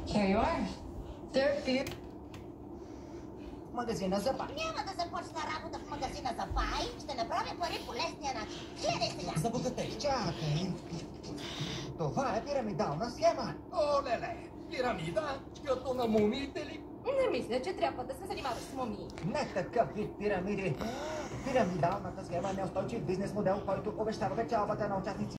Here you are. Third beer. Магазина за пай. Няма да започна работа в магазина за пай. Ще направя пари по лесния начин. Гледай сега. Забогатей. Чакай. Това е пирамидална схема. О, леле! Пирамида? Като на мумиите ли? Не мисля, че трябва да се занимаваш с мумии. Не такъв вид пирамиди. Пирамидалната схема е неустойчив бизнес модел, който обещава печалбата на участници